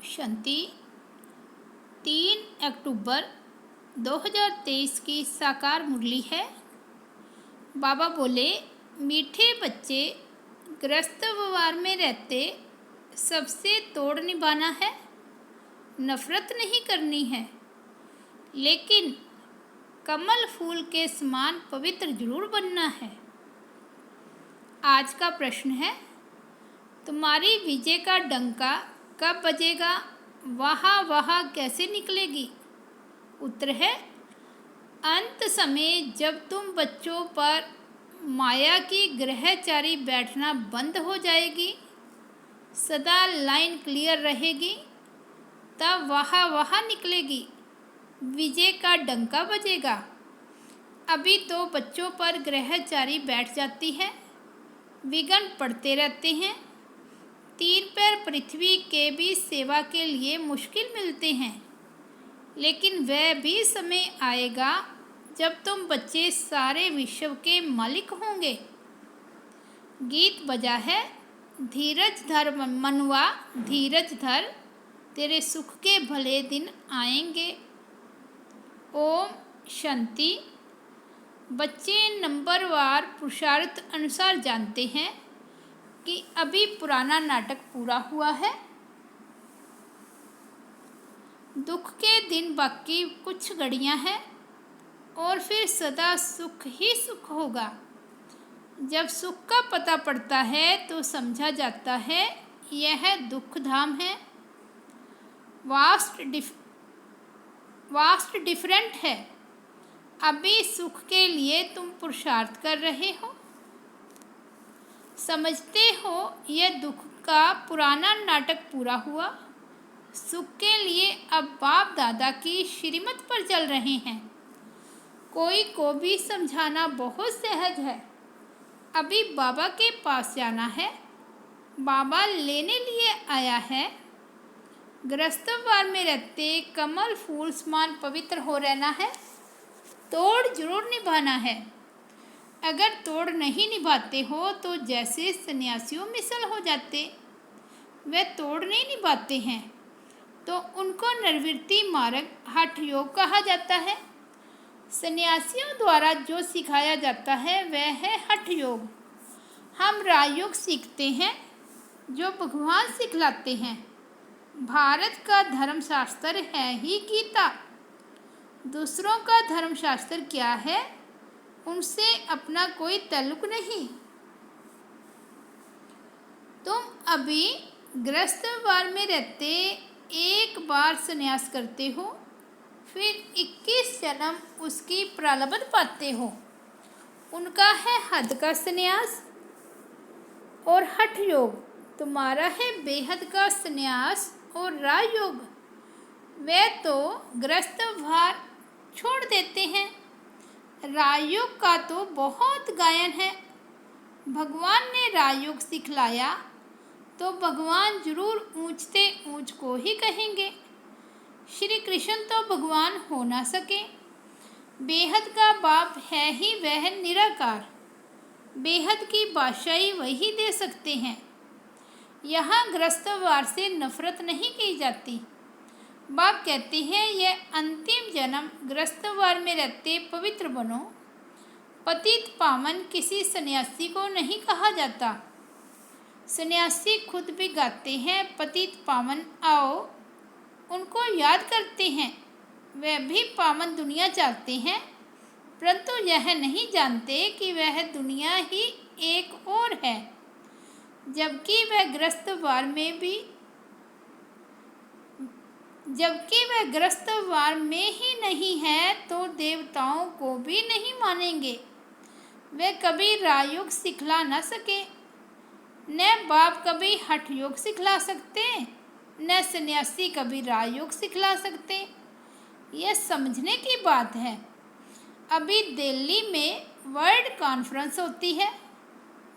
शांति 3 अक्टूबर 2023 की साकार मुरली है। बाबा बोले, मीठे बच्चे ग्रस्त व्यवहार में रहते सबसे तोड़ निभाना है, नफरत नहीं करनी है, लेकिन कमल फूल के समान पवित्र जरूर बनना है। आज का प्रश्न है, तुम्हारी विजय का डंका कब बजेगा, वाह कैसे निकलेगी? उत्तर है, अंत समय जब तुम बच्चों पर माया की ग्रहचारी बैठना बंद हो जाएगी, सदा लाइन क्लियर रहेगी, तब वाह निकलेगी, विजय का डंका बजेगा। अभी तो बच्चों पर ग्रहचारी बैठ जाती है, विघ्न पड़ते रहते हैं, 3 पैर पृथ्वी के भी सेवा के लिए मुश्किल मिलते हैं, लेकिन वह भी समय आएगा जब तुम बच्चे सारे विश्व के मालिक होंगे। गीत बजा है, धीरज धर मनुआ धीरज धर, तेरे सुख के भले दिन आएंगे। ओम शांति। बच्चे नंबरवार पुरुषार्थ अनुसार जानते हैं कि अभी पुराना नाटक पूरा हुआ है, दुख के दिन बाकी कुछ घड़ियां हैं और फिर सदा सुख ही सुख होगा। जब सुख का पता पड़ता है तो समझा जाता है यह दुख धाम है, वास्ट डिफरेंट है। अभी सुख के लिए तुम पुरुषार्थ कर रहे हो, समझते हो यह दुख का पुराना नाटक पूरा हुआ, सुख के लिए अब बाप दादा की श्रीमत पर चल रहे हैं। कोई को भी समझाना बहुत सहज है, अभी बाबा के पास जाना है, बाबा लेने लिए आया है। ग्रस्तवार में रहते कमल फूल समान पवित्र हो रहना है, तोड़ जरूर निभाना है। अगर तोड़ नहीं निभाते हो तो जैसे सन्यासियों मिसल हो जाते, वे तोड़ नहीं निभाते हैं तो उनको निर्वृत्ति मार्ग हठ योग कहा जाता है। सन्यासियों द्वारा जो सिखाया जाता है वह है हठ योग। हम राजयोग सीखते हैं जो भगवान सिखलाते हैं। भारत का धर्मशास्त्र है ही गीता, दूसरों का धर्मशास्त्र क्या है उनसे अपना कोई ताल्लुक नहीं। तुम अभी ग्रस्तवार में रहते एक बार संन्यास करते हो, फिर 21 जन्म उसकी प्रारब्ध पाते हो। उनका है हद का संन्यास और हठ योग, तुम्हारा है बेहद का संन्यास और राजयोग। वे तो ग्रस्तवार छोड़ देते हैं, राजयोग का तो बहुत गायन है। भगवान ने राजयोग सिखलाया तो भगवान जरूर ऊंचते ऊंच को ही कहेंगे। श्री कृष्ण तो भगवान हो ना सके, बेहद का बाप है ही वह निराकार, बेहद की बादशाही वही दे सकते हैं। यहाँ ग्रस्तवार से नफरत नहीं की जाती। बाप कहते हैं यह अंतिम जन्म ग्रस्तवार में रहते पवित्र बनो। पतित पावन किसी सन्यासी को नहीं कहा जाता। सन्यासी खुद भी गाते हैं पतित पावन आओ, उनको याद करते हैं। वह भी पावन दुनिया चाहते हैं, परंतु यह नहीं जानते कि वह दुनिया ही एक और है। जबकि वह ग्रस्तवार में ही नहीं है तो देवताओं को भी नहीं मानेंगे। वे कभी राजयोग सिखला न सके, न बाप कभी हठ योग सिखला सकते, न सन्यासी कभी राजयोग सिखला सकते। यह समझने की बात है। अभी दिल्ली में वर्ल्ड कॉन्फ्रेंस होती है,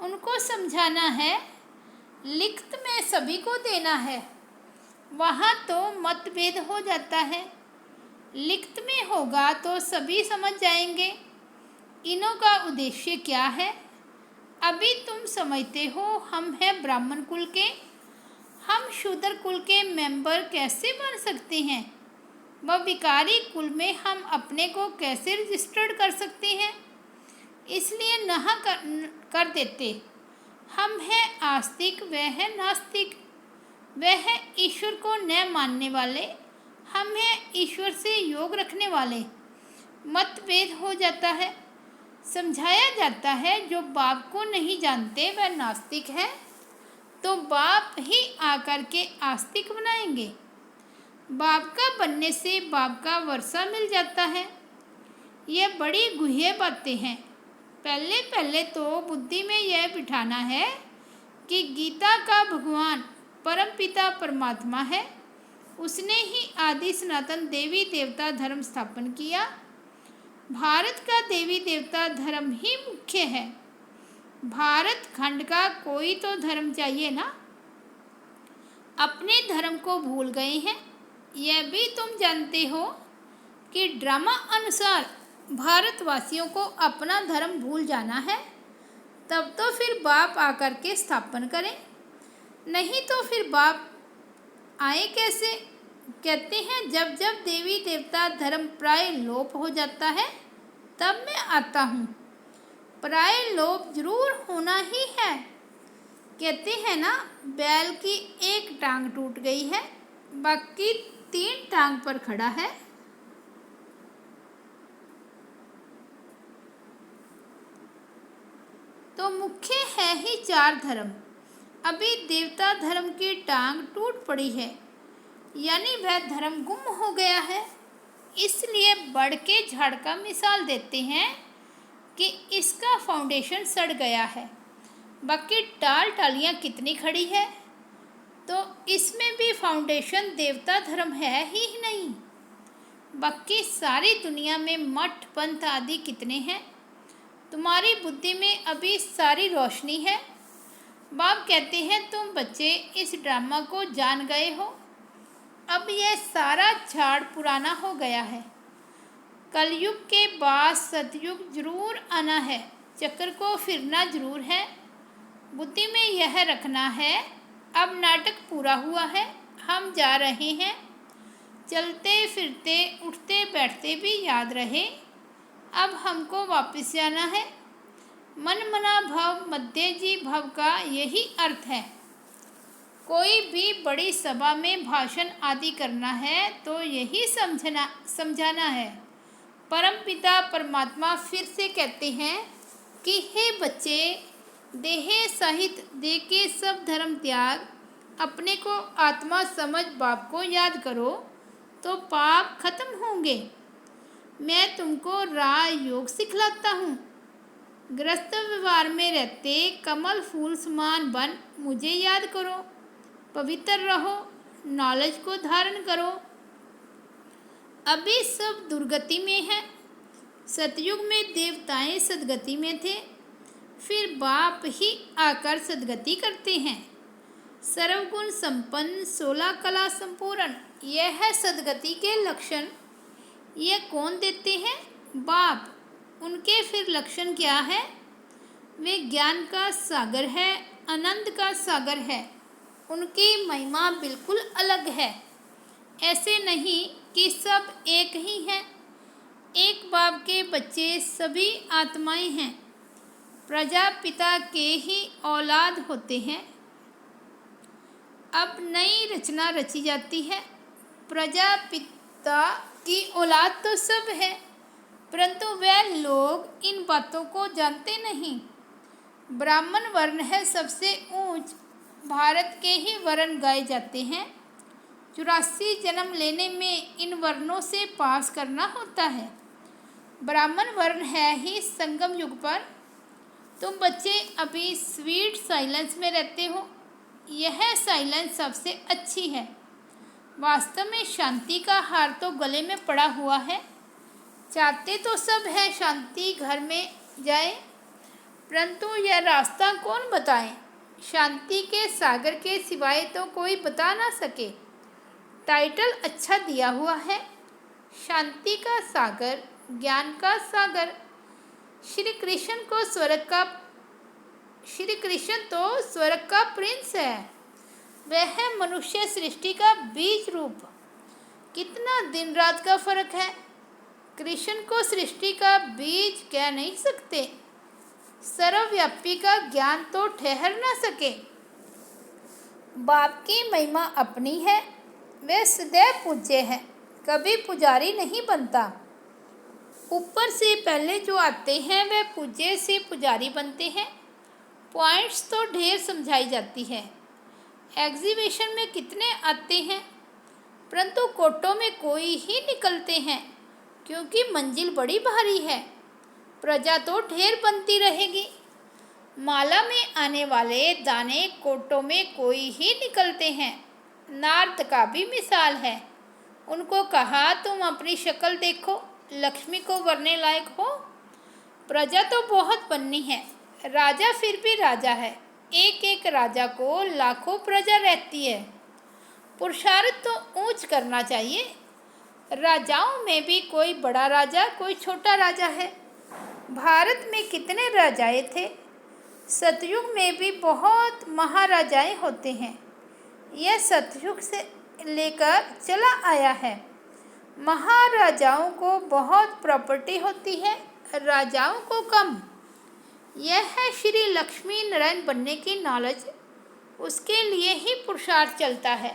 उनको समझाना है, लिखत में सभी को देना है। वहाँ तो मतभेद हो जाता है, लिखत में होगा तो सभी समझ जाएंगे इनों का उद्देश्य क्या है। अभी तुम समझते हो हम हैं ब्राह्मण कुल के, हम शूद्र कुल के मेंबर कैसे बन सकते हैं? वह भिखारी कुल में हम अपने को कैसे रजिस्टर्ड कर सकते हैं? इसलिए नहा कर देते। हम हैं आस्तिक, वह है नास्तिक। वह है ईश्वर को न मानने वाले, हम हैं ईश्वर से योग रखने वाले। मतभेद हो जाता है। समझाया जाता है जो बाप को नहीं जानते वह नास्तिक है, तो बाप ही आकर के आस्तिक बनाएंगे। बाप का बनने से बाप का वर्षा मिल जाता है। यह बड़ी गुह्य बातें हैं। पहले पहले तो बुद्धि में यह बिठाना है कि गीता का भगवान परमपिता परमात्मा है। उसने ही आदि सनातन देवी देवता धर्म स्थापन किया। भारत का देवी देवता धर्म ही मुख्य है। भारत खंड का कोई तो धर्म चाहिए ना। अपने धर्म को भूल गए हैं। यह भी तुम जानते हो कि ड्रामा अनुसार भारतवासियों को अपना धर्म भूल जाना है, तब तो फिर बाप आकर के स्थापन करें, नहीं तो फिर बाप आए कैसे? कहते हैं जब जब देवी देवता धर्म प्राय लोप हो जाता है तब मैं आता हूँ। प्राय लोप जरूर होना ही है। कहते हैं ना, बैल की एक टांग टूट गई है, बाकी 3 टांग पर खड़ा है। तो मुख्य है ही 4 धर्म। अभी देवता धर्म की टांग टूट पड़ी है, यानी वह धर्म गुम हो गया है। इसलिए बढ़ के झाड़ का मिसाल देते हैं कि इसका फाउंडेशन सड़ गया है, बाकी टाल टालियाँ कितनी खड़ी है। तो इसमें भी फाउंडेशन देवता धर्म है ही नहीं। बाकी सारी दुनिया में मठ पंथ आदि कितने हैं? तुम्हारी बुद्धि में अभी सारी रोशनी है। बाप कहते हैं तुम बच्चे इस ड्रामा को जान गए हो। अब यह सारा झाड़ पुराना हो गया है। कलयुग के बाद सतयुग जरूर आना है। चक्र को फिरना जरूर है। बुद्धि में यह रखना है, अब नाटक पूरा हुआ है, हम जा रहे हैं। चलते फिरते उठते बैठते भी याद रहे, अब हमको वापस जाना है। मन मना भव मध्य जी भव का यही अर्थ है। कोई भी बड़ी सभा में भाषण आदि करना है तो यही समझाना है। परमपिता परमात्मा फिर से कहते हैं कि हे बच्चे, देह सहित दे के सब धर्म त्याग, अपने को आत्मा समझ बाप को याद करो तो पाप खत्म होंगे। मैं तुमको राज योग सिखलाता हूँ। गृहस्थ व्यवहार में रहते कमल फूल समान बन मुझे याद करो। पवित्र रहो, नॉलेज को धारण करो। अभी सब दुर्गति में है। सतयुग में देवताएं सदगति में थे, फिर बाप ही आकर सदगति करते हैं। सर्वगुण संपन्न 16 कला संपूर्ण, यह है सदगति के लक्षण। यह कौन देते हैं? बाप। उनके फिर लक्षण क्या है? वे ज्ञान का सागर है, आनंद का सागर है। उनकी महिमा बिल्कुल अलग है। ऐसे नहीं कि सब एक ही हैं। एक बाप के बच्चे सभी आत्माएं हैं। प्रजापिता के ही औलाद होते हैं। अब नई रचना रची जाती है। प्रजापिता की औलाद तो सब है, परंतु वह लोग इन बातों को जानते नहीं। ब्राह्मण वर्ण है सबसे ऊंच। भारत के ही वर्ण गाए जाते हैं। 84 जन्म लेने में इन वर्णों से पास करना होता है। ब्राह्मण वर्ण है ही संगम युग पर। तुम बच्चे अभी स्वीट साइलेंस में रहते हो। यह साइलेंस सबसे अच्छी है। वास्तव में शांति का हार तो गले में पड़ा हुआ है। चाहते तो सब है शांति घर में जाए, परंतु यह रास्ता कौन बताए? शांति के सागर के सिवाय तो कोई बता ना सके। टाइटल अच्छा दिया हुआ है, शांति का सागर, ज्ञान का सागर। श्री कृष्ण तो स्वर्ग का प्रिंस है। वह है मनुष्य सृष्टि का बीज रूप। कितना दिन रात का फर्क है। कृष्ण को सृष्टि का बीज कह नहीं सकते। सर्वव्यापी का ज्ञान तो ठहर ना सके। बाप की महिमा अपनी है, वे सदैव पूज्य है, कभी पुजारी नहीं बनता। ऊपर से पहले जो आते हैं वे पूज्य से पुजारी बनते हैं। पॉइंट्स तो ढेर समझाई जाती है। एग्जीबिशन में कितने आते हैं, परंतु कोटों में कोई ही निकलते हैं, क्योंकि मंजिल बड़ी भारी है। प्रजा तो ढेर बनती रहेगी। माला में आने वाले दाने कोटों में कोई ही निकलते हैं। नारद का भी मिसाल है। उनको कहा तुम अपनी शक्ल देखो, लक्ष्मी को वरने लायक हो। प्रजा तो बहुत बननी है। राजा फिर भी राजा है। एक एक राजा को लाखों प्रजा रहती है। पुरुषार्थ तो ऊंच करना चाहिए। राजाओं में भी कोई बड़ा राजा कोई छोटा राजा है। भारत में कितने राजाएं थे। सतयुग में भी बहुत महाराजाएं होते हैं। यह सतयुग से लेकर चला आया है। महाराजाओं को बहुत प्रॉपर्टी होती है, राजाओं को कम। यह है श्री लक्ष्मी नारायण बनने की नॉलेज। उसके लिए ही पुरुषार्थ चलता है।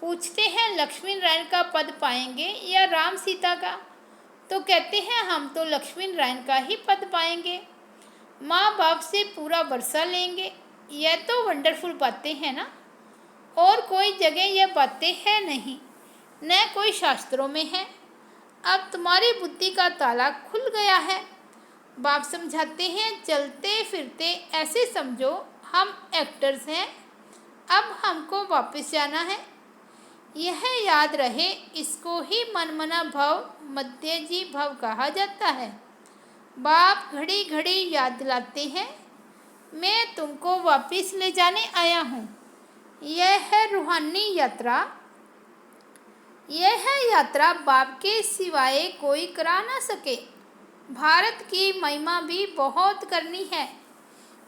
पूछते हैं लक्ष्मी नारायण का पद पाएंगे या राम सीता का, तो कहते हैं हम तो लक्ष्मी नारायण का ही पद पाएंगे, माँ बाप से पूरा वर्षा लेंगे। यह तो वंडरफुल बातें हैं ना। और कोई जगह यह बातें हैं नहीं, न कोई शास्त्रों में है। अब तुम्हारी बुद्धि का ताला खुल गया है। बाप समझाते हैं चलते फिरते ऐसे समझो हम एक्टर्स हैं, अब हमको वापस जाना है। यह याद रहे, इसको ही मनमना भव मध्यजी भव कहा जाता है। बाप घड़ी घड़ी याद दिलाते हैं, मैं तुमको वापस ले जाने आया हूँ। यह है रूहानी यात्रा। यह है यात्रा बाप के सिवाय कोई करा ना सके। भारत की महिमा भी बहुत करनी है।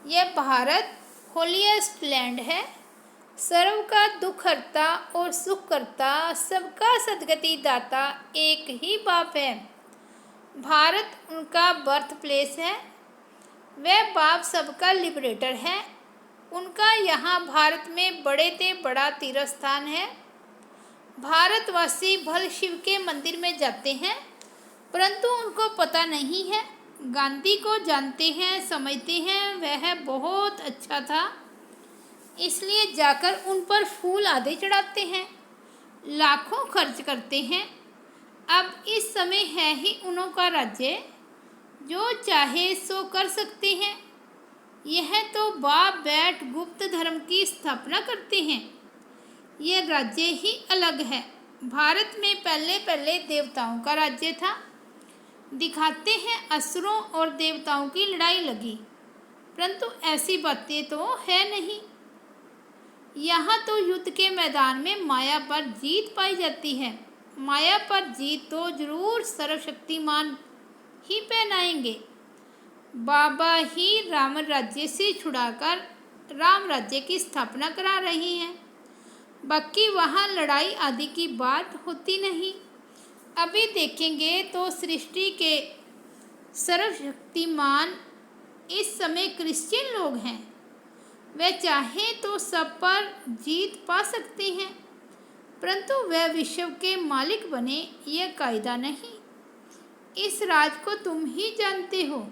यह भारत होलीएस्ट लैंड है। सर्व का दुख हरता और सुख करता, सबका सदगति दाता एक ही बाप है। भारत उनका बर्थ प्लेस है। वह बाप सबका लिबरेटर है। उनका यहाँ भारत में बड़े से बड़ा तीर्थ स्थान है। भारतवासी भल शिव के मंदिर में जाते हैं, परंतु उनको पता नहीं है। गांधी को जानते हैं, समझते हैं वह बहुत अच्छा था, इसलिए जाकर उन पर फूल आदि चढ़ाते हैं, लाखों खर्च करते हैं। अब इस समय है ही उन्हों का राज्य, जो चाहे सो कर सकते हैं। यह तो बाप बैठ गुप्त धर्म की स्थापना करते हैं। यह राज्य ही अलग है। भारत में पहले पहले देवताओं का राज्य था। दिखाते हैं असुरों और देवताओं की लड़ाई लगी, परंतु ऐसी बातें तो है नहीं। यहाँ तो युद्ध के मैदान में माया पर जीत पाई जाती है। माया पर जीत तो जरूर सर्वशक्तिमान ही पहनाएंगे। बाबा ही राम राज्य से छुड़ाकर राम राज्य की स्थापना करा रही हैं। बाकी वहाँ लड़ाई आदि की बात होती नहीं। अभी देखेंगे तो सृष्टि के सर्वशक्तिमान इस समय क्रिश्चियन लोग हैं। वे चाहे तो सब पर जीत पा सकते हैं, परंतु वह विश्व के मालिक बने यह कायदा नहीं। इस राज को तुम ही जानते हो।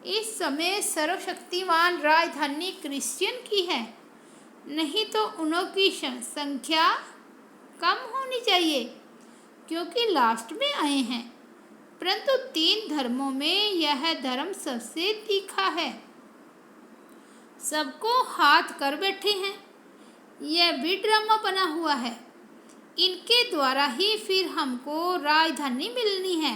इस समय सर्वशक्तिमान राजधानी क्रिश्चियन की है, नहीं तो उन्हों की संख्या कम होनी चाहिए, क्योंकि लास्ट में आए हैं। परंतु 3 धर्मों में यह धर्म सबसे तीखा है। सबको हाथ कर बैठे हैं। यह भी ड्रामा बना हुआ है। इनके द्वारा ही फिर हमको राजधानी मिलनी है।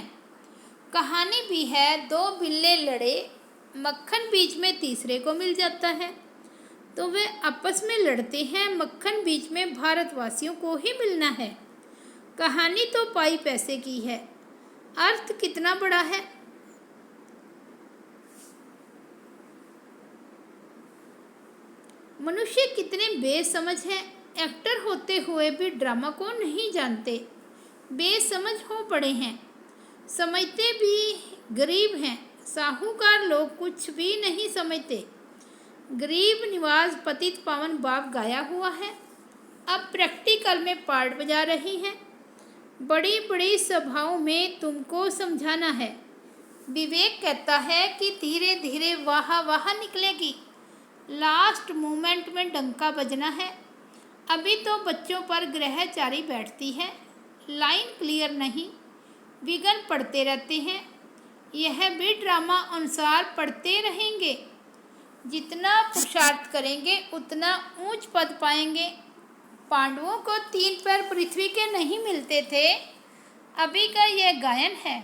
कहानी भी है, 2 बिल्ले लड़े, मक्खन बीच में तीसरे को मिल जाता है, तो वे आपस में लड़ते हैं। मक्खन बीच में भारतवासियों को ही मिलना है। कहानी तो पाई पैसे की है, अर्थ कितना बड़ा है। मनुष्य कितने बेसमझ हैं, एक्टर होते हुए भी ड्रामा को नहीं जानते, बेसमझ हो पड़े हैं। समझते भी गरीब हैं, साहूकार लोग कुछ भी नहीं समझते। गरीब निवाज पतित पावन बाप गाया हुआ है, अब प्रैक्टिकल में पार्ट बजा रही हैं। बड़ी बड़ी सभाओं में तुमको समझाना है। विवेक कहता है कि धीरे धीरे वाह वाह निकलेगी, लास्ट मोमेंट में डंका बजना है। अभी तो बच्चों पर ग्रहचारी बैठती है, लाइन क्लियर नहीं, विघ्न पढ़ते रहते हैं। यह भी ड्रामा अनुसार पढ़ते रहेंगे। जितना पुरुषार्थ करेंगे उतना ऊंच पद पाएंगे। पांडवों को 3 पैर पृथ्वी के नहीं मिलते थे। अभी का यह गायन है,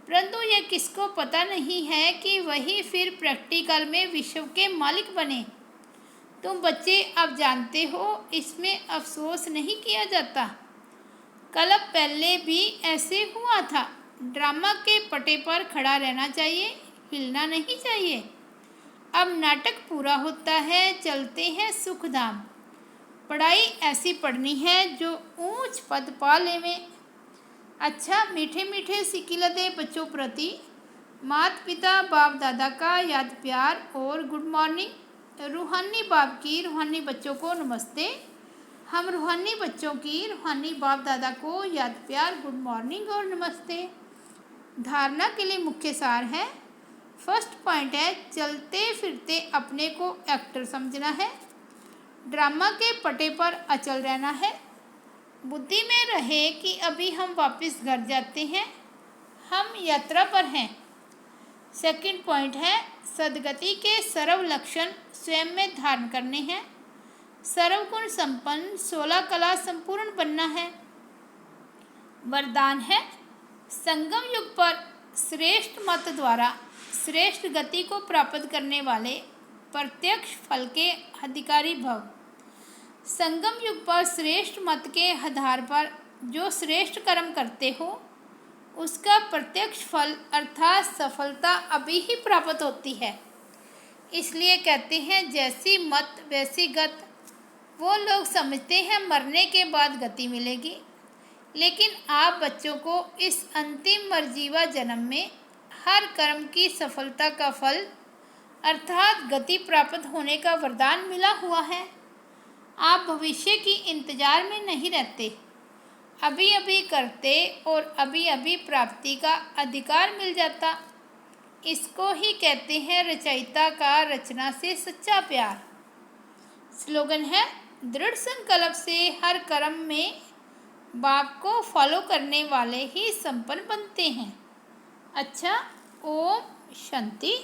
परंतु यह किसको पता नहीं है कि वही फिर प्रैक्टिकल में विश्व के मालिक बने। तुम बच्चे अब जानते हो, इसमें अफसोस नहीं किया जाता। कल पहले भी ऐसे हुआ था। ड्रामा के पटे पर खड़ा रहना चाहिए, हिलना नहीं चाहिए। अब नाटक पूरा होता है, चलते हैं सुखधाम। पढ़ाई ऐसी पढ़नी है जो ऊंच पद पा लेवे। अच्छा, मीठे मीठे सिकिल दे बच्चों प्रति माता पिता बाप दादा का याद प्यार और गुड मॉर्निंग। रूहानी बाप की रूहानी बच्चों को नमस्ते। हम रूहानी बच्चों की रूहानी बाप दादा को याद प्यार, गुड मॉर्निंग और नमस्ते। धारणा के लिए मुख्य सार है। फर्स्ट पॉइंट है, चलते फिरते अपने को एक्टर समझना है। ड्रामा के पटे पर अचल रहना है। बुद्धि में रहे कि अभी हम वापस घर जाते हैं, हम यात्रा पर हैं। सेकंड पॉइंट है, सद्गति के सर्व लक्षण स्वयं में धारण करने हैं। सर्वगुण संपन्न 16 कला संपूर्ण बनना है। वरदान है, संगम युग पर श्रेष्ठ मत द्वारा श्रेष्ठ गति को प्राप्त करने वाले प्रत्यक्ष फल के अधिकारी भव। संगम युग पर श्रेष्ठ मत के आधार पर जो श्रेष्ठ कर्म करते हो उसका प्रत्यक्ष फल अर्थात सफलता अभी ही प्राप्त होती है। इसलिए कहते हैं, जैसी मत वैसी गत। वो लोग समझते हैं मरने के बाद गति मिलेगी, लेकिन आप बच्चों को इस अंतिम मरजीवा जन्म में हर कर्म की सफलता का फल अर्थात गति प्राप्त होने का वरदान मिला हुआ है। आप भविष्य की इंतजार में नहीं रहते, अभी अभी करते और अभी अभी प्राप्ति का अधिकार मिल जाता। इसको ही कहते हैं रचयिता का रचना से सच्चा प्यार। स्लोगन है, दृढ़ संकल्प से हर कर्म में बाप को फॉलो करने वाले ही संपन्न बनते हैं। अच्छा, ओम शांति।